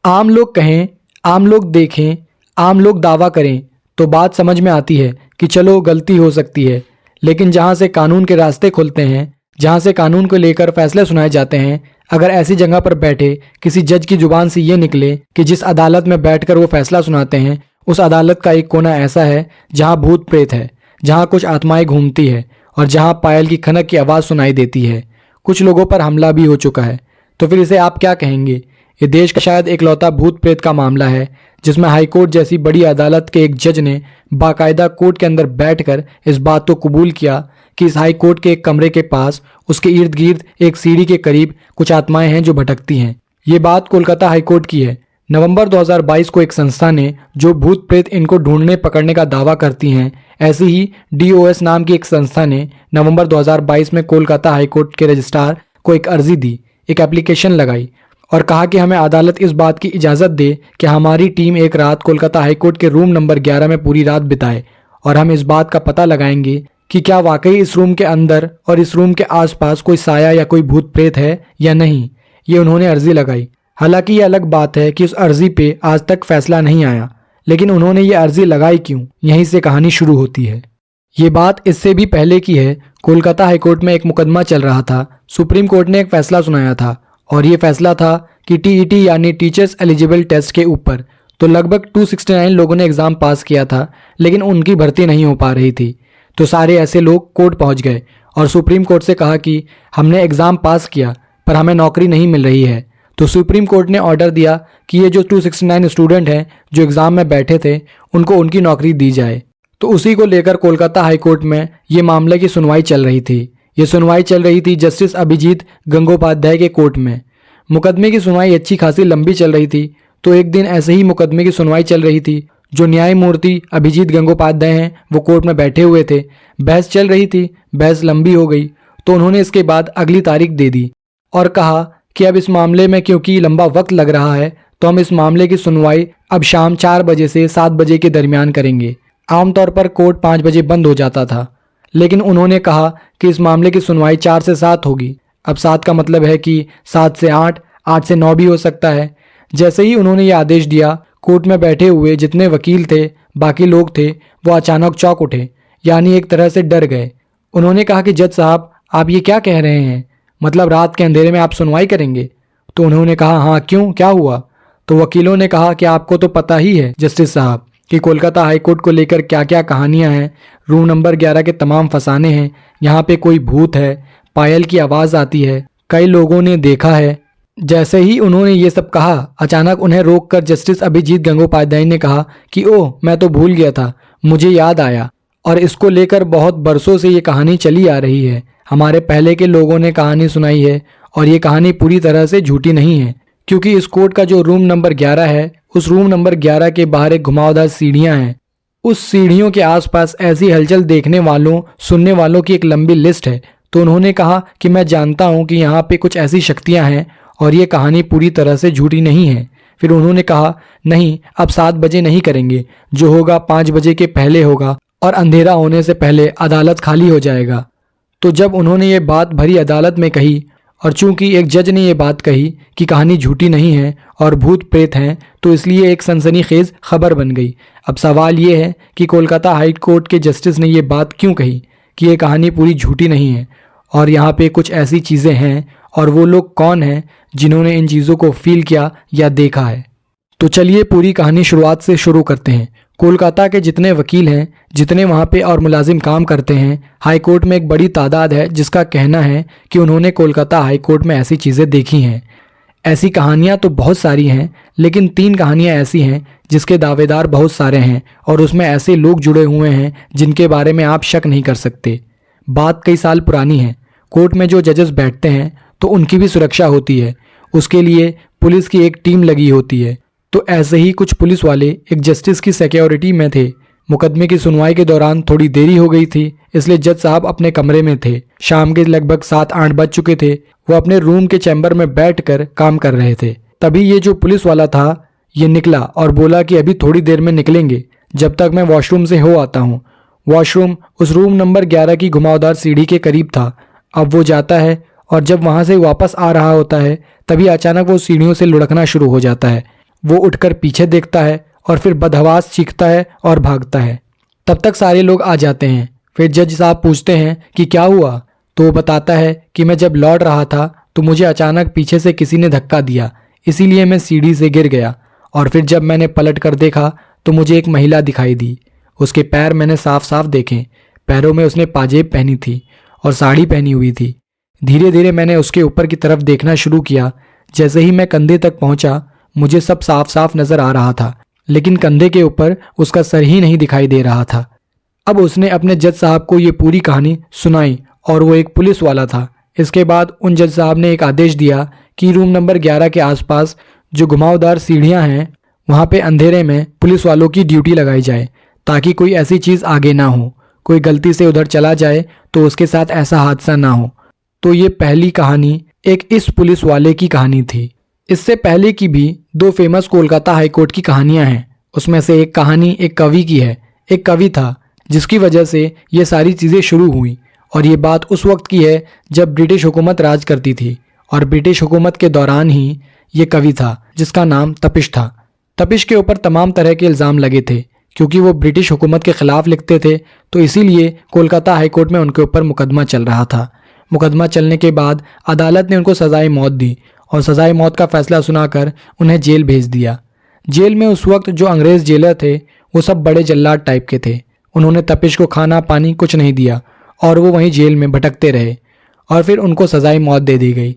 आम लोग कहें, आम लोग देखें, आम लोग दावा करें तो बात समझ में आती है कि चलो गलती हो सकती है। लेकिन जहाँ से कानून के रास्ते खुलते हैं, जहाँ से कानून को लेकर फैसले सुनाए जाते हैं, अगर ऐसी जगह पर बैठे किसी जज की जुबान से ये निकले कि जिस अदालत में बैठकर वो फैसला सुनाते हैं उस अदालत का एक कोना ऐसा है जहाँ भूत प्रेत है, जहाँ कुछ आत्माएं घूमती है और जहाँ पायल की खनक की आवाज़ सुनाई देती है, कुछ लोगों पर हमला भी हो चुका है, तो फिर इसे आप क्या कहेंगे? ये देश का शायद एकलौता भूत प्रेत का मामला है जिसमें हाईकोर्ट जैसी बड़ी अदालत के एक जज ने बाकायदा कोर्ट के अंदर बैठकर इस बात को कबूल किया कि इस हाई कोर्ट के एक कमरे के पास उसके इर्द गिर्द एक सीढ़ी के करीब कुछ आत्माएं हैं जो भटकती हैं। ये बात कोलकाता हाईकोर्ट की है। नवंबर 2022 को एक संस्था ने जो भूत प्रेत इनको ढूंढने पकड़ने का दावा करती हैं, ऐसी ही DOS नाम की एक संस्था ने नवंबर 2022 में कोलकाता हाईकोर्ट के रजिस्ट्रार को एक अर्जी दी, एक एप्लीकेशन लगाई और कहा कि हमें अदालत इस बात की इजाज़त दे कि हमारी टीम एक रात कोलकाता हाईकोर्ट के रूम नंबर 11 में पूरी रात बिताए और हम इस बात का पता लगाएंगे कि क्या वाकई इस रूम के अंदर और इस रूम के आसपास कोई साया या कोई भूत प्रेत है या नहीं। ये उन्होंने अर्जी लगाई। हालांकि ये अलग बात है कि उस अर्जी पे आज तक फैसला नहीं आया, लेकिन उन्होंने ये अर्जी लगाई क्यों, यहीं से कहानी शुरू होती है। ये बात इससे भी पहले की है। कोलकाता हाईकोर्ट में एक मुकदमा चल रहा था। सुप्रीम कोर्ट ने एक फैसला सुनाया था और ये फैसला था कि TET यानी टीचर्स एलिजिबल टेस्ट के ऊपर। तो लगभग 269 लोगों ने एग्ज़ाम पास किया था, लेकिन उनकी भर्ती नहीं हो पा रही थी। तो सारे ऐसे लोग कोर्ट पहुंच गए और सुप्रीम कोर्ट से कहा कि हमने एग्ज़ाम पास किया पर हमें नौकरी नहीं मिल रही है। तो सुप्रीम कोर्ट ने ऑर्डर दिया कि ये जो 269 स्टूडेंट हैं जो एग्ज़ाम में बैठे थे उनको उनकी नौकरी दी जाए। तो उसी को लेकर कोलकाता हाईकोर्ट में ये मामले की सुनवाई चल रही थी। ये सुनवाई चल रही थी जस्टिस अभिजीत गंगोपाध्याय के कोर्ट में। मुकदमे की सुनवाई अच्छी खासी लंबी चल रही थी। तो एक दिन ऐसे ही मुकदमे की सुनवाई चल रही थी। जो न्यायमूर्ति अभिजीत गंगोपाध्याय हैं वो कोर्ट में बैठे हुए थे। बहस चल रही थी, बहस लंबी हो गई तो उन्होंने इसके बाद अगली तारीख दे दी और कहा कि अब इस मामले में क्योंकि लंबा वक्त लग रहा है तो हम इस मामले की सुनवाई अब शाम 4 बजे से 7 बजे के दरमियान करेंगे। आमतौर पर कोर्ट 5 बजे बंद हो जाता था, लेकिन उन्होंने कहा कि इस मामले की सुनवाई 4 से 7 होगी। अब 7 का मतलब है कि 7 से 8, 8 से 9 भी हो सकता है। जैसे ही उन्होंने ये आदेश दिया, कोर्ट में बैठे हुए जितने वकील थे, बाकी लोग थे, वो अचानक चौंक उठे, यानी एक तरह से डर गए। उन्होंने कहा कि जज साहब, आप ये क्या कह रहे हैं? मतलब रात के अंधेरे में आप सुनवाई करेंगे? तो उन्होंने कहा हाँ, क्यों, क्या हुआ? तो वकीलों ने कहा कि आपको तो पता ही है जस्टिस साहब कि कोलकाता हाईकोर्ट को लेकर क्या क्या कहानियां हैं। रूम नंबर 11 के तमाम फसाने हैं। यहाँ पे कोई भूत है, पायल की आवाज़ आती है, कई लोगों ने देखा है। जैसे ही उन्होंने ये सब कहा, अचानक उन्हें रोककर जस्टिस अभिजीत गंगोपाध्याय ने कहा कि ओह, मैं तो भूल गया था, मुझे याद आया। और इसको लेकर बहुत बरसों से ये कहानी चली आ रही है। हमारे पहले के लोगों ने कहानी सुनाई है और ये कहानी पूरी तरह से झूठी नहीं है, क्योंकि इस कोर्ट का जो रूम नंबर 11 है, उस रूम नंबर 11 के बाहर एक घुमावदार सीढ़ियाँ हैं। उस सीढ़ियों के आसपास ऐसी हलचल देखने वालों, सुनने वालों की एक लंबी लिस्ट है। तो उन्होंने कहा कि मैं जानता हूँ कि यहाँ पे कुछ ऐसी शक्तियाँ हैं और ये कहानी पूरी तरह से झूठी नहीं है। फिर उन्होंने कहा नहीं, अब 7 बजे नहीं करेंगे, जो होगा 5 बजे के पहले होगा और अंधेरा होने से पहले अदालत खाली हो जाएगा। तो जब उन्होंने ये बात भरी अदालत में कही और चूंकि एक जज ने ये बात कही कि कहानी झूठी नहीं है और भूत प्रेत हैं, तो इसलिए एक सनसनीखेज खबर बन गई। अब सवाल ये है कि कोलकाता हाई कोर्ट के जस्टिस ने ये बात क्यों कही कि ये कहानी पूरी झूठी नहीं है और यहाँ पे कुछ ऐसी चीज़ें हैं, और वो लोग कौन हैं जिन्होंने इन चीज़ों को फील किया या देखा है। तो चलिए पूरी कहानी शुरुआत से शुरू करते हैं। कोलकाता के जितने वकील हैं, जितने वहाँ पे और मुलाजिम काम करते हैं, हाई कोर्ट में एक बड़ी तादाद है जिसका कहना है कि उन्होंने कोलकाता हाई कोर्ट में ऐसी चीज़ें देखी हैं। ऐसी कहानियाँ तो बहुत सारी हैं, लेकिन 3 कहानियाँ ऐसी हैं जिसके दावेदार बहुत सारे हैं और उसमें ऐसे लोग जुड़े हुए हैं जिनके बारे में आप शक नहीं कर सकते। बात कई साल पुरानी है। कोर्ट में जो जजेस बैठते हैं तो उनकी भी सुरक्षा होती है, उसके लिए पुलिस की एक टीम लगी होती है। तो ऐसे ही कुछ पुलिस वाले एक जस्टिस की सिक्योरिटी में थे। मुकदमे की सुनवाई के दौरान थोड़ी देरी हो गई थी, इसलिए जज साहब अपने कमरे में थे। शाम के लगभग 7-8 बज चुके थे। वो अपने रूम के चैम्बर में बैठकर काम कर रहे थे। तभी ये जो पुलिस वाला था ये निकला और बोला कि अभी थोड़ी देर में निकलेंगे, जब तक मैं वॉशरूम से हो आता हूँ। वॉशरूम उस रूम नंबर 11 की घुमावदार सीढ़ी के करीब था। अब वो जाता है और जब वहाँ से वापस आ रहा होता है तभी अचानक वो सीढ़ियों से लुढ़कना शुरू हो जाता है वो उठकर पीछे देखता है और फिर बदहवास चीखता है और भागता है। तब तक सारे लोग आ जाते हैं। फिर जज साहब पूछते हैं कि क्या हुआ, तो वो बताता है कि मैं जब लौट रहा था तो मुझे अचानक पीछे से किसी ने धक्का दिया, इसीलिए मैं सीढ़ी से गिर गया। और फिर जब मैंने पलट कर देखा तो मुझे एक महिला दिखाई दी। उसके पैर मैंने साफ साफ देखे। पैरों में उसने पाजेब पहनी थी और साड़ी पहनी हुई थी। धीरे धीरे मैंने उसके ऊपर की तरफ देखना शुरू किया। जैसे ही मैं कंधे तक पहुंचा मुझे सब साफ साफ नजर आ रहा था, लेकिन कंधे के ऊपर उसका सर ही नहीं दिखाई दे रहा था। अब उसने अपने जज साहब को ये पूरी कहानी सुनाई और वो एक पुलिस वाला था। इसके बाद उन जज साहब ने एक आदेश दिया कि रूम नंबर 11 के आसपास जो घुमावदार सीढ़ियां हैं वहां पे अंधेरे में पुलिस वालों की ड्यूटी लगाई जाए, ताकि कोई ऐसी चीज़ आगे ना हो, कोई गलती से उधर चला जाए तो उसके साथ ऐसा हादसा ना हो। तो ये पहली कहानी एक इस पुलिस वाले की कहानी थी। इससे पहले की भी 2 फेमस कोलकाता हाईकोर्ट की कहानियां हैं। उसमें से एक कहानी एक कवि की है। एक कवि था जिसकी वजह से ये सारी चीज़ें शुरू हुई, और ये बात उस वक्त की है जब ब्रिटिश हुकूमत राज करती थी, और ब्रिटिश हुकूमत के दौरान ही ये कवि था जिसका नाम तपिश था। तपिश के ऊपर तमाम तरह के इल्ज़ाम लगे थे क्योंकि वो ब्रिटिश हुकूमत के ख़िलाफ़ लिखते थे, तो इसीलिए कोलकाता हाईकोर्ट में उनके ऊपर मुकदमा चल रहा था। मुकदमा चलने के बाद अदालत ने उनको सज़ाए मौत दी और सज़ाए मौत का फ़ैसला सुनाकर उन्हें जेल भेज दिया। जेल में उस वक्त जो अंग्रेज़ जेलर थे वो सब बड़े जल्लाद टाइप के थे। उन्होंने तपिश को खाना पानी कुछ नहीं दिया और वो वहीं जेल में भटकते रहे, और फिर उनको सज़ाए मौत दे दी गई।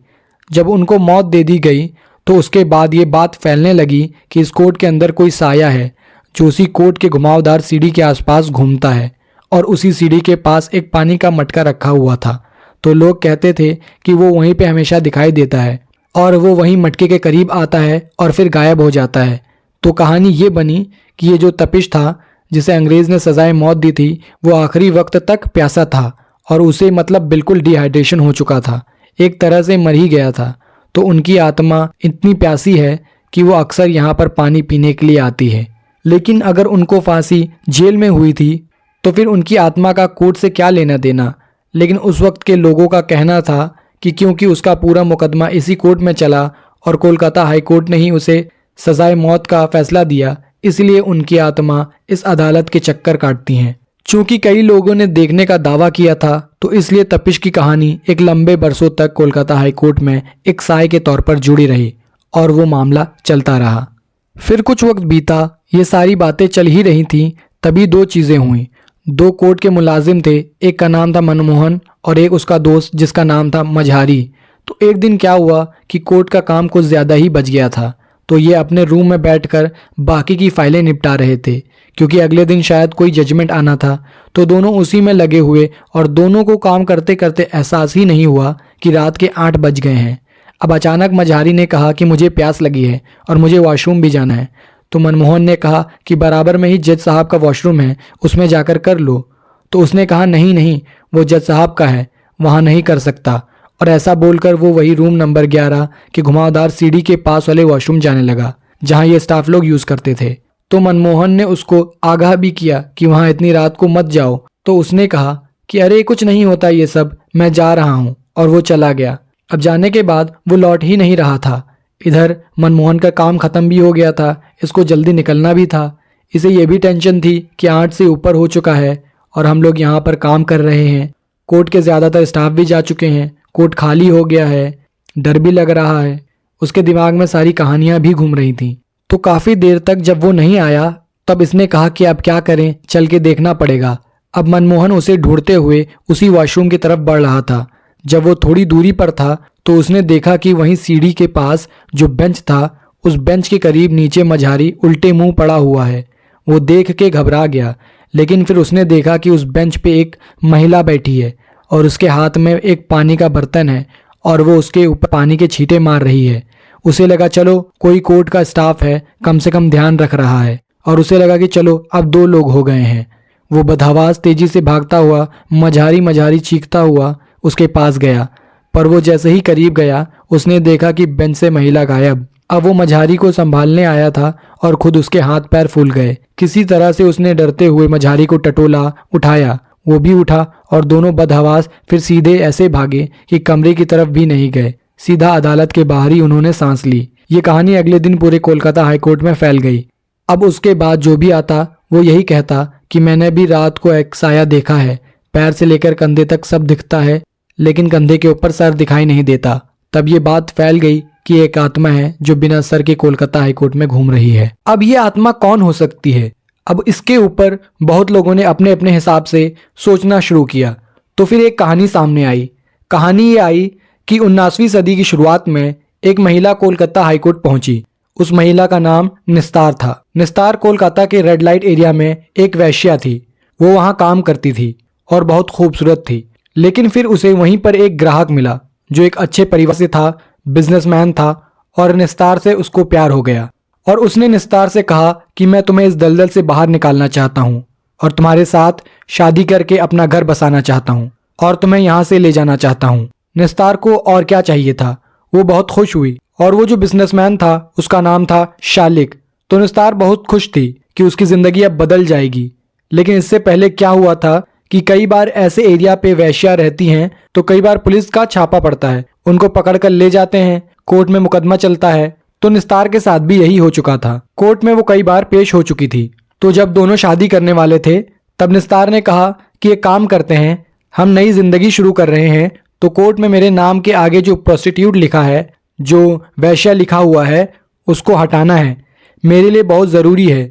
जब उनको मौत दे दी गई तो उसके बाद ये बात फैलने लगी कि इस कोर्ट के अंदर कोई साया है जो उसी कोर्ट के घुमावदार सीढ़ी के आसपास घूमता है, और उसी सीढ़ी के पास एक पानी का मटका रखा हुआ था। तो लोग कहते थे कि वो वहीं पे हमेशा दिखाई देता है और वो वहीं मटके के करीब आता है और फिर गायब हो जाता है। तो कहानी ये बनी कि ये जो तपिश था जिसे अंग्रेज़ ने सज़ाए मौत दी थी वो आखिरी वक्त तक प्यासा था, और उसे मतलब बिल्कुल डिहाइड्रेशन हो चुका था, एक तरह से मर ही गया था। तो उनकी आत्मा इतनी प्यासी है कि वो अक्सर यहाँ पर पानी पीने के लिए आती है। लेकिन अगर उनको फांसी जेल में हुई थी तो फिर उनकी आत्मा का कोर्ट से क्या लेना देना। लेकिन उस वक्त के लोगों का कहना था कि क्योंकि उसका पूरा मुकदमा इसी कोर्ट में चला और कोलकाता हाई कोर्ट ने ही उसे सजाए मौत का फैसला दिया, इसलिए उनकी आत्मा इस अदालत के चक्कर काटती हैं। चूंकि कई लोगों ने देखने का दावा किया था तो इसलिए तपिश की कहानी एक लंबे बरसों तक कोलकाता हाई कोर्ट में एक साय के तौर पर जुड़ी रही और वो मामला चलता रहा। फिर कुछ वक्त बीता, ये सारी बातें चल ही रही थीं, तभी 2 चीज़ें हुई। 2 कोर्ट के मुलाजिम थे, एक का नाम था मनमोहन और एक उसका दोस्त जिसका नाम था मझारी। तो एक दिन क्या हुआ कि कोर्ट का काम कुछ ज़्यादा ही बच गया था, तो ये अपने रूम में बैठकर बाकी की फाइलें निपटा रहे थे क्योंकि अगले दिन शायद कोई जजमेंट आना था। तो दोनों उसी में लगे हुए और दोनों को काम करते करते एहसास ही नहीं हुआ कि रात के 8 बज गए हैं। अब अचानक मझारी ने कहा कि मुझे प्यास लगी है और मुझे वॉशरूम भी जाना है। तो मनमोहन ने कहा कि बराबर में ही जज साहब का वॉशरूम है, उसमें जाकर कर लो। तो उसने कहा नहीं नहीं, वो जज साहब का है, वहाँ नहीं कर सकता। और ऐसा बोलकर वो वही रूम नंबर 11 के घुमावदार सीढ़ी के पास वाले वॉशरूम जाने लगा जहाँ ये स्टाफ लोग यूज़ करते थे। तो मनमोहन ने उसको आगाह भी किया कि वहाँ इतनी रात को मत जाओ। तो उसने कहा कि अरे कुछ नहीं होता ये सब, मैं जा रहा हूँ, और वो चला गया। अब जाने के बाद वो लौट ही नहीं रहा था। इधर मनमोहन का काम ख़त्म भी हो गया था, इसको जल्दी निकलना भी था। इसे ये भी टेंशन थी कि 8 से ऊपर हो चुका है और हम लोग यहाँ पर काम कर रहे हैं। कोर्ट के ज़्यादातर स्टाफ भी जा चुके हैं, कोर्ट खाली हो गया है, डर भी लग रहा है। उसके दिमाग में सारी कहानियाँ भी घूम रही थीं। तो काफ़ी देर तक जब वो नहीं आया तब इसने कहा कि अब क्या करें, चल के देखना पड़ेगा। अब मनमोहन उसे ढूंढते हुए उसी वॉशरूम की तरफ बढ़ रहा था। जब वो थोड़ी दूरी पर था तो उसने देखा कि वहीं सीढ़ी के पास जो बेंच था, उस बेंच के करीब नीचे मझारी उल्टे मुंह पड़ा हुआ है। वो देख के घबरा गया, लेकिन फिर उसने देखा कि उस बेंच पे एक महिला बैठी है और उसके हाथ में एक पानी का बर्तन है और वो उसके ऊपर पानी के छींटे मार रही है। उसे लगा चलो कोई कोर्ट का स्टाफ है, कम से कम ध्यान रख रहा है, और उसे लगा कि चलो अब 2 लोग हो गए हैं। वो बदहवास तेजी से भागता हुआ मझारी चीखता हुआ उसके पास गया, पर वो जैसे ही करीब गया उसने देखा कि बेंच से महिला गायब। अब वो मझारी को संभालने आया था और खुद उसके हाथ पैर फूल गए। किसी तरह से उसने डरते हुए मझारी को टटोला, उठाया, वो भी उठा और दोनों बदहवास फिर सीधे ऐसे भागे कि कमरे की तरफ भी नहीं गए। सीधा अदालत के बाहर ही उन्होंने सांस ली। ये कहानी अगले दिन पूरे कोलकाता हाईकोर्ट में फैल गई। अब उसके बाद जो भी आता वो यही कहता कि मैंने भी रात को एक साया देखा है, पैर से लेकर कंधे तक सब दिखता है लेकिन कंधे के ऊपर सर दिखाई नहीं देता। तब ये बात फैल गई कि एक आत्मा है जो बिना सर के कोलकाता हाईकोर्ट में घूम रही है। अब ये आत्मा कौन हो सकती है? अब इसके ऊपर बहुत लोगों ने अपने अपने हिसाब से सोचना शुरू किया। तो फिर एक कहानी सामने आई। कहानी ये आई कि 19वीं सदी की शुरुआत में एक महिला कोलकाता हाईकोर्ट पहुंची। उस महिला का नाम निस्तार था। निस्तार कोलकाता के रेड लाइट एरिया में एक वेश्या थी। वो वहां काम करती थी और बहुत खूबसूरत थी। लेकिन फिर उसे वहीं पर एक ग्राहक मिला जो एक अच्छे परिवार से था, बिजनेसमैन था, और निस्तार से उसको प्यार हो गया। और उसने निस्तार से कहा कि मैं तुम्हें इस दलदल से बाहर निकालना चाहता हूँ और तुम्हारे साथ शादी करके अपना घर बसाना चाहता हूँ और तुम्हें यहाँ से ले जाना चाहता हूँ। निस्तार को और क्या चाहिए था, वो बहुत खुश हुई। और वो जो बिजनेसमैन था उसका नाम था शालिक। तो निस्तार बहुत खुश थी कि उसकी जिंदगी अब बदल जाएगी। लेकिन इससे पहले क्या हुआ था कि कई बार ऐसे एरिया पे वेश्या रहती हैं तो कई बार पुलिस का छापा पड़ता है, उनको पकड़कर ले जाते हैं, कोर्ट में मुकदमा चलता है। तो निस्तार के साथ भी यही हो चुका था। कोर्ट में वो कई बार पेश हो चुकी थी। तो जब दोनों शादी करने वाले थे तब निस्तार ने कहा कि एक काम करते हैं, हम नई जिंदगी शुरू कर रहे हैं तो कोर्ट में मेरे नाम के आगे जो प्रोस्टिट्यूट लिखा है, जो वैश्या लिखा हुआ है, उसको हटाना है। मेरे लिए बहुत ज़रूरी है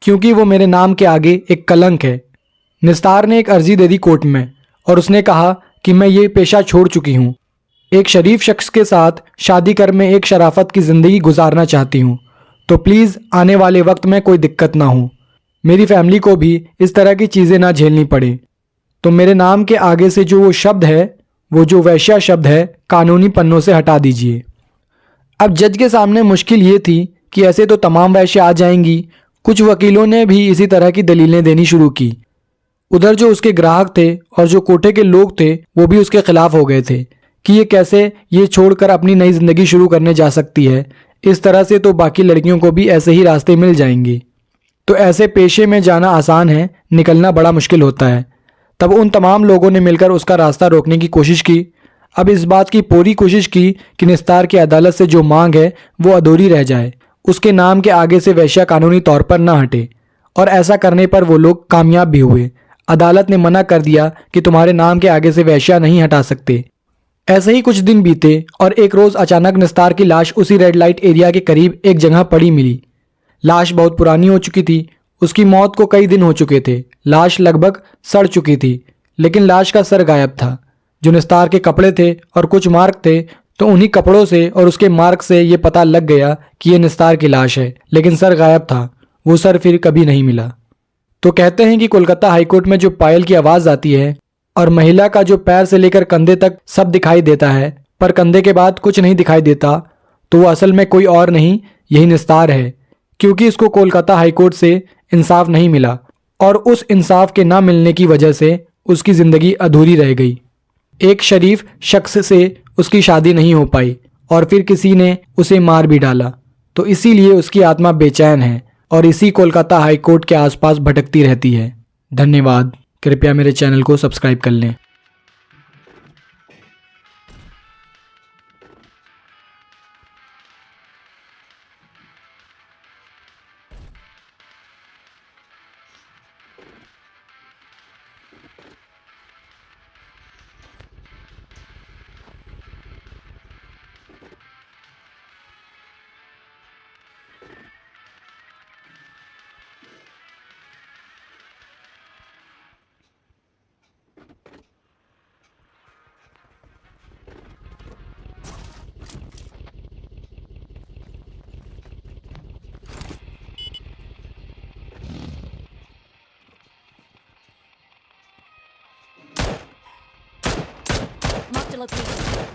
क्योंकि वो मेरे नाम के आगे एक कलंक है। निस्तार ने एक अर्जी दे दी कोर्ट में और उसने कहा कि मैं ये पेशा छोड़ चुकी हूँ। एक शरीफ शख्स के साथ शादी कर मैं एक शराफत की ज़िंदगी गुजारना चाहती हूँ। तो प्लीज़ आने वाले वक्त में कोई दिक्कत ना हो, मेरी फैमिली को भी इस तरह की चीज़ें ना झेलनी पड़े। तो मेरे नाम के आगे से जो वो शब्द है, वो जो वैश्या शब्द है, कानूनी पन्नों से हटा दीजिए। अब जज के सामने मुश्किल ये थी कि ऐसे तो तमाम वैश्या आ जाएंगी। कुछ वकीलों ने भी इसी तरह की दलीलें देनी शुरू की। उधर जो उसके ग्राहक थे और जो कोटे के लोग थे वो भी उसके खिलाफ हो गए थे कि ये कैसे ये छोड़कर अपनी नई जिंदगी शुरू करने जा सकती है। इस तरह से तो बाकी लड़कियों को भी ऐसे ही रास्ते मिल जाएंगे। तो ऐसे पेशे में जाना आसान है, निकलना बड़ा मुश्किल होता है। तब उन तमाम लोगों ने मिलकर उसका रास्ता रोकने की कोशिश की। अब इस बात की पूरी कोशिश की कि निस्तार की अदालत से जो मांग है वो अधूरी रह जाए, उसके नाम के आगे से वैश्या कानूनी तौर पर ना हटे। और ऐसा करने पर वो लोग कामयाब भी हुए। अदालत ने मना कर दिया कि तुम्हारे नाम के आगे से वैश्या नहीं हटा सकते। ऐसे ही कुछ दिन बीते और एक रोज अचानक निस्तार की लाश उसी रेड लाइट एरिया के करीब एक जगह पड़ी मिली। लाश बहुत पुरानी हो चुकी थी, उसकी मौत को कई दिन हो चुके थे। लाश लगभग सड़ चुकी थी लेकिन लाश का सर गायब था। जो निस्तार के कपड़े थे और कुछ मार्क थे, तो उन्हीं कपड़ों से और उसके मार्क से ये पता लग गया कि ये निस्तार की लाश है। लेकिन सर गायब था, वो सर फिर कभी नहीं मिला। तो कहते हैं कि कोलकाता हाईकोर्ट में जो पायल की आवाज़ आती है और महिला का जो पैर से लेकर कंधे तक सब दिखाई देता है पर कंधे के बाद कुछ नहीं दिखाई देता, तो वो असल में कोई और नहीं, यही निस्तार है। क्योंकि इसको कोलकाता हाईकोर्ट से इंसाफ नहीं मिला और उस इंसाफ के ना मिलने की वजह से उसकी ज़िंदगी अधूरी रह गई। एक शरीफ शख्स से उसकी शादी नहीं हो पाई और फिर किसी ने उसे मार भी डाला। तो इसीलिए उसकी आत्मा बेचैन है और इसी कोलकाता हाईकोर्ट के आसपास भटकती रहती है। धन्यवाद। कृपया मेरे चैनल को सब्सक्राइब कर लें। Marked a location.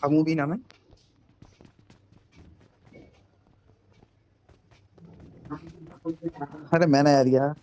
हमू भी नाम है। अरे मैंने यार दिया।